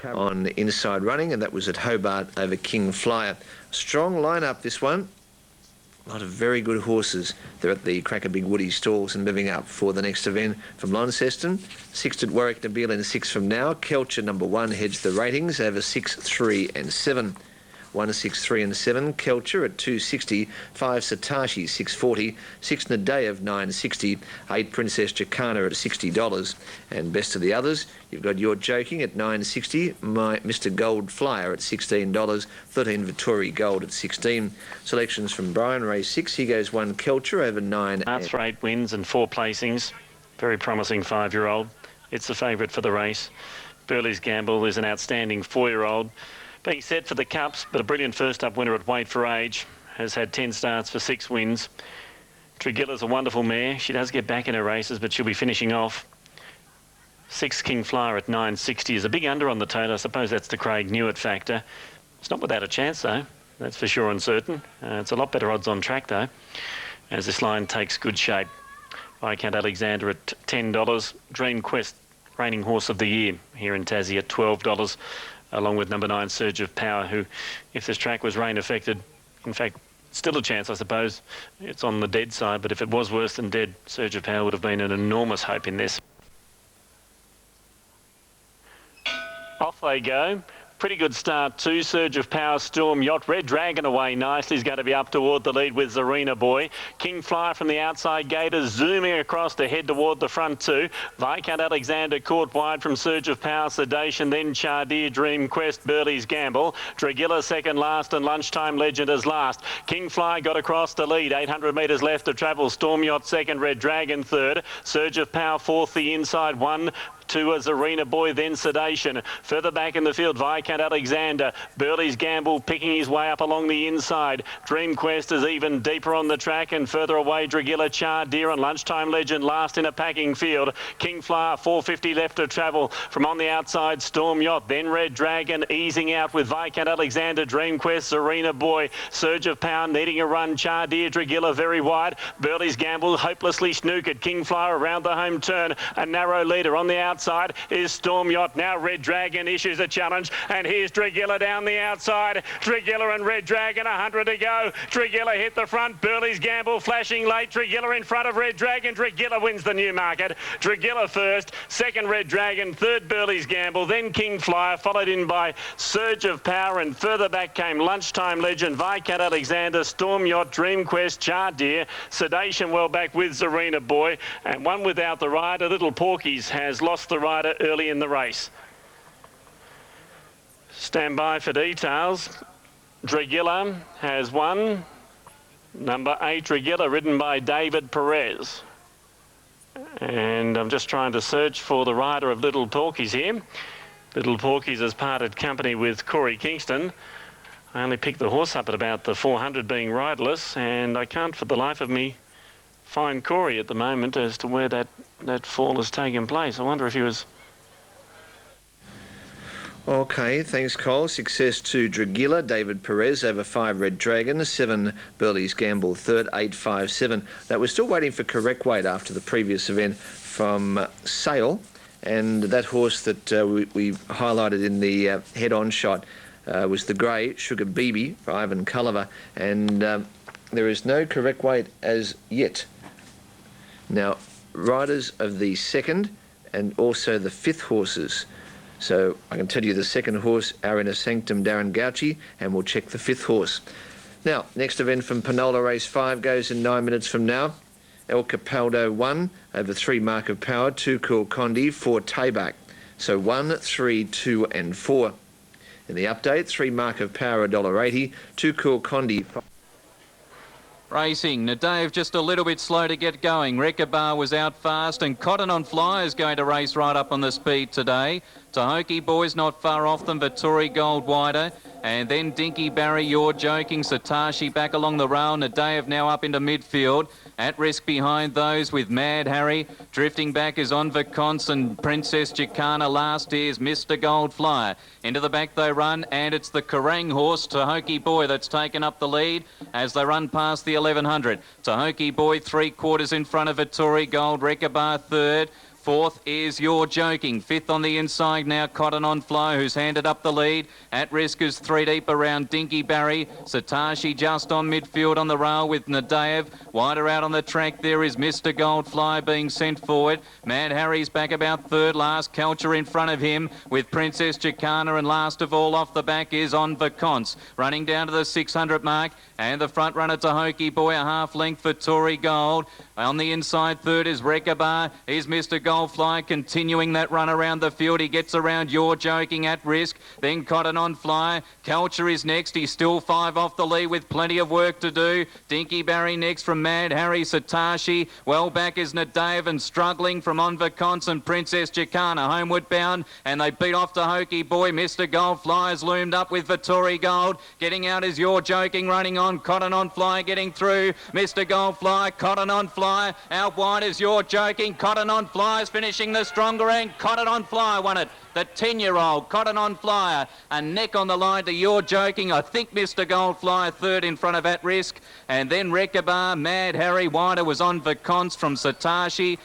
on inside running, and that was at Hobart over King Flyer. Strong lineup, this one. A lot of very good horses. They're at the Cracker Big Woody stalls and moving up for the next event from Launceston. 6th at Warracknabeal in 6 from now. Kelcher number 1 heads the ratings over 6, 3 and 7. 1, 6, 3 and 7. Kelcher at 260. 5 Satashi 640. 6 Nadeev 960. 8 Princess Jacana at $60. And best of the others, you've got You're Joking at 960. My Mr. Gold Flyer at $16. 13 Vittori Gold at 16. Selections from Brian, race 6. He goes 1 Kelcher over 9. Starts for 8 wins and 4 placings. Very promising 5-year-old. It's the favourite for the race. Burley's Gamble is an outstanding 4-year-old. Being set for the Cups, but a brilliant first-up winner at Weight for Age. Has had 10 starts for 6 wins. Tregilla's a wonderful mare. She does get back in her races, but she'll be finishing off. 6 King Flyer at 960 is a big under on the total. I suppose that's the Craig Newitt factor. It's not without a chance, though. That's for sure and certain. It's a lot better odds on track, though, as this line takes good shape. Viscount Alexander at $10. Dream Quest, reigning horse of the year here in Tassie at $12. Along with number 9, Surge of Power, who, if this track was rain affected, in fact, still a chance, I suppose. It's on the dead side, but if it was worse than dead, Surge of Power would have been an enormous hope in this. Off they go. Pretty good start too. Surge of Power, Storm Yacht, Red Dragon away nicely. He's going to be up toward the lead with Zarina Boy. King Flyer from the outside gator, zooming across to head toward the front too. Viscount Alexander caught wide from Surge of Power, Sedation, then Chardier, Dream Quest, Burley's Gamble. Dragilla second last and Lunchtime Legend as last. King Flyer got across the lead. 800 metres left to travel. Storm Yacht second, Red Dragon third. Surge of Power fourth, the inside one. To a Zarina Boy, then Sedation. Further back in the field, Viscount Alexander. Burley's Gamble picking his way up along the inside. Dream Quest is even deeper on the track, and further away, Dragilla, Chardier and Lunchtime Legend last in a packing field. King Flyer, 450 left to travel. From on the outside, Storm Yacht, then Red Dragon easing out with Viscount Alexander, Dream Quest, Zarina Boy. Surge of Power needing a run. Chardier, Dragilla very wide. Burley's Gamble hopelessly snookered. King Flyer around the home turn. A narrow leader on the outside is Storm Yacht. Now Red Dragon issues a challenge, and here's Dragilla down the outside. Dragilla and Red Dragon, 100 to go. Dragilla hit the front. Burley's Gamble flashing late. Dragilla in front of Red Dragon. Dragilla wins the Newmarket. Dragilla first, second Red Dragon, third Burley's Gamble, then King Flyer, followed in by Surge of Power, and further back came Lunchtime Legend, Viscount Alexander, Storm Yacht, Dream Quest, Chardier, Sedation well back with Zarina Boy, and one without the rider. Little Porkies has lost the rider early in the race. Stand by for details. Dragilla has won. Number 8, Dragilla, ridden by David Perez. And I'm just trying to search for the rider of Little Porkies here. Little Porkies has parted company with Corey Kingston. I only picked the horse up at about the 400 being riderless, and I can't for the life of me find Corey at the moment as to where that fall has taken place. I wonder if he was... Okay, thanks, Cole. Success to Dragilla, David Perez over 5 Red Dragon, 7 Burley's Gamble third, 8, 5, 7. That we're still waiting for correct weight after the previous event from Sale, and that horse that we highlighted in the head-on shot was the grey Sugar BB for Ivan Culliver, and there is no correct weight as yet. Now, riders of the second and also the 5th horses. So I can tell you the second horse, Arena Sanctum, Darren Gauci, and we'll check the 5th horse. Now, next event from Panola Race 5 goes in 9 minutes from now. El Capaldo 1 over 3 Mark of Power, 2 Cool Condi, 4 Tayback. So 1, 3, 2 and 4. In the update, 3 Mark of Power, $1.80, 2 Cool Condi. Racing, Nadeev just a little bit slow to get going. Rekkabar was out fast, and Cotton on Fly is going to race right up on the speed today. Tahoki Boy's not far off them, Vittori Gold wider. And then Dinky Barry, You're Joking, Satashi back along the rail. Nadeev now up into midfield. At risk behind those with Mad Harry. Drifting back is On Vaconce and Princess Jacana. Last is Mr. Gold Flyer. Into the back they run, and it's the Kerrang horse, Tahoki Boy, that's taken up the lead as they run past the 1100. Tahoki Boy 3/4 in front of Vittori Gold. Rekkabar third. Fourth is You're Joking. Fifth on the inside now, Cotton on Fly, who's handed up the lead. At risk is three deep around Dinky Barry. Satashi just on midfield on the rail with Nadaev. Wider out on the track there is Mr. Goldfly being sent forward. Mad Harry's back about third last. Culture in front of him with Princess Jacana, and last of all off the back is On Vaconce. Running down to the 600 mark, and the front runner to Hokey Boy, a half length for Tory Gold. On the inside third is Wreckabar. He's Mr. Goldfly continuing that run around the field. He gets around You're Joking at risk. Then Cotton on Fly. Culture is next. He's still 5 off the lead with plenty of work to do. Dinky Barry next from Mad Harry. Satashi. Well back is Nadaev, and struggling from On Vaconce and Princess Jacana. Homeward bound, and they beat off to Hokey Boy. Mr. Goldfly has loomed up with Vittori Gold. Getting out is You're Joking, running on. Cotton on Fly getting through. Mr. Goldfly. Cotton on Fly. Out wide is You're Joking. Cotton on Fly is finishing the stronger end. Cotton on Fly won it. The 10-year-old Cotton on Flyer, a neck on the line to You're Joking. I think Mr. Goldfly third in front of At Risk. And then Wreckabar, Mad Harry, wider was On Vaconce from Satashi.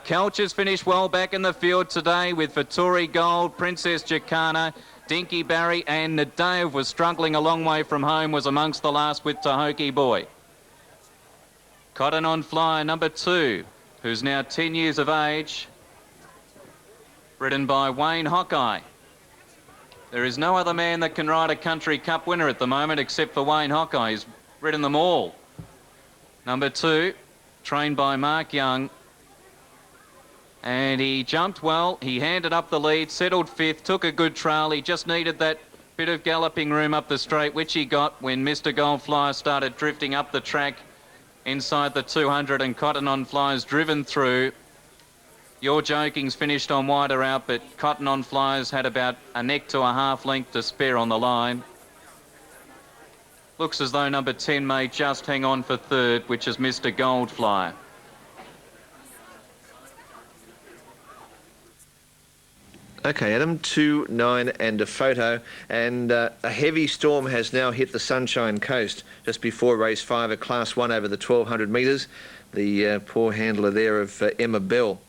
Culture's finished well back in the field today with Vittori Gold, Princess Jacana, Dinky Barry, and Nadaev was struggling a long way from home, was amongst the last with Tahokey Boy. Cotton on Fly, number 2, who's now 10 years of age, ridden by Wayne Hawkeye. There is no other man that can ride a Country Cup winner at the moment except for Wayne Hawkeye. He's ridden them all. Number 2, trained by Mark Young. And he jumped well. He handed up the lead, settled 5th, took a good trail. He just needed that bit of galloping room up the straight, which he got when Mr. Goldfly started drifting up the track inside the 200, and Cotton on Fly's driven through. You're Joking's finished on wider out, but Cotton on Fly's had about a neck to a half length to spare on the line. Looks as though number 10 may just hang on for third, which is Mr. Goldfly. Okay, Adam, 2, 9 and a photo. And a heavy storm has now hit the Sunshine Coast just before race 5, a Class 1 over the 1,200 metres. The poor handler there of Emma Bell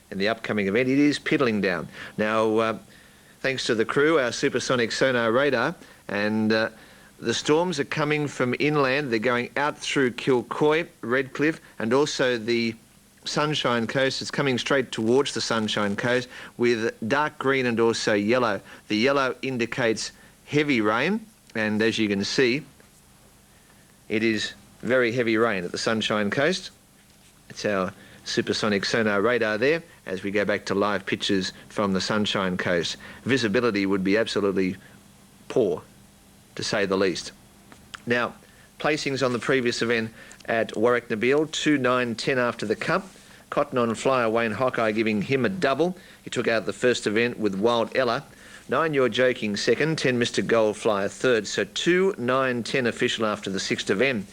in the upcoming event. It is piddling down. Now, thanks to the crew, our supersonic sonar radar, and the storms are coming from inland. They're going out through Kilcoy, Redcliffe, and also the Sunshine Coast. It's coming straight towards the Sunshine Coast with dark green and also yellow. The yellow indicates heavy rain, and as you can see, it is very heavy rain at the Sunshine Coast. It's our supersonic sonar radar there as we go back to live pictures from the Sunshine Coast. Visibility would be absolutely poor, to say the least. Now, placings on the previous event at Warracknabeal, 2, 9, 10 after the Cup. Cotton on Flyer, Wayne Hawkeye giving him a double. He took out the first event with Wild Ella. 9, You're Joking second, 10, Mr. Goldflyer third. So 2, 9, 10 official after the 6th event.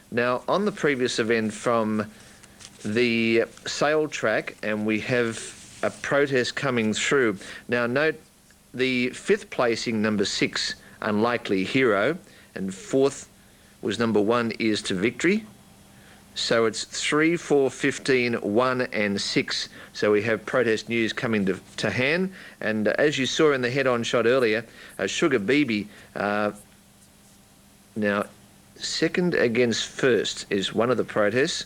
Now, on the previous event from the sail track, and we have a protest coming through. Now, note the 5th placing, number 6, Unlikely Hero, and 4th was number 1, Ears to Victory. So it's 3, 4, 15, 1 and 6. So we have protest news coming to hand. And as you saw in the head-on shot earlier, Sugar BB, now second against first is one of the protests.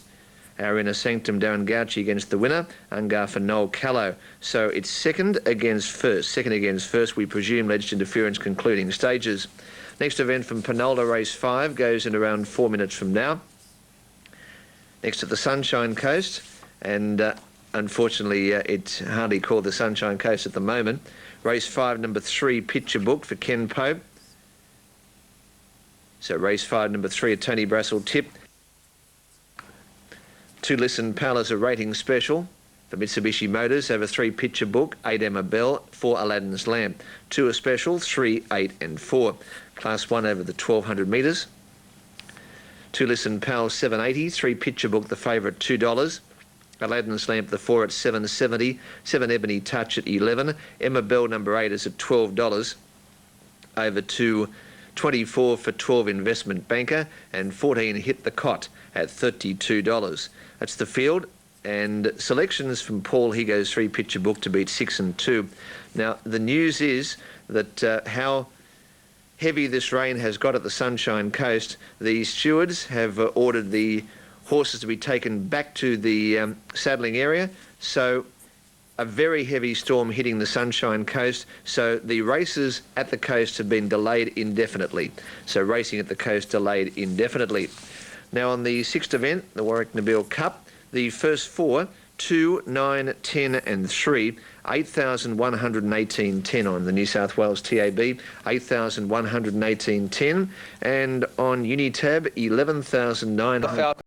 Our Inner Sanctum Darren Gauchi against the winner, Ungar for Noel Callow. So it's second against first. Second against first, we presume, alleged interference concluding stages. Next event from Penola, race 5, goes in around 4 minutes from now. Next to the Sunshine Coast, and unfortunately it's hardly called the Sunshine Coast at the moment. Race 5, number 3, Picture Book for Ken Pope. So race 5, number 3, a Tony Brassel tip. 2 Listen Pal as a rating special for Mitsubishi Motors over 3 Picture Book, 8 Emma Bell, 4 Aladdin's Lamp. 2 a special, 3, 8 and 4. Class 1 over the 1,200 metres. 2 Listen Pal 780, 3 Picture Book the favourite $2. Aladdin's Lamp the 4 at $7.70, 7 Ebony Touch at 11. Emma Bell number 8 is at $12. Over to 24 for 12 Investment Banker, and 14 Hit the Cot at $32. That's the field. And selections from Paul Higo's three-picture book to beat 6 and 2. Now, the news is that how heavy this rain has got at the Sunshine Coast, the stewards have ordered the horses to be taken back to the saddling area. So a very heavy storm hitting the Sunshine Coast, so the races at the coast have been delayed indefinitely. So racing at the coast delayed indefinitely. Now on the sixth event, the Warracknabeal Cup, the first four, 2, 9, 10 and 3, 8,118.10 on the New South Wales TAB, 8,118.10, and on Unitab, 11,900.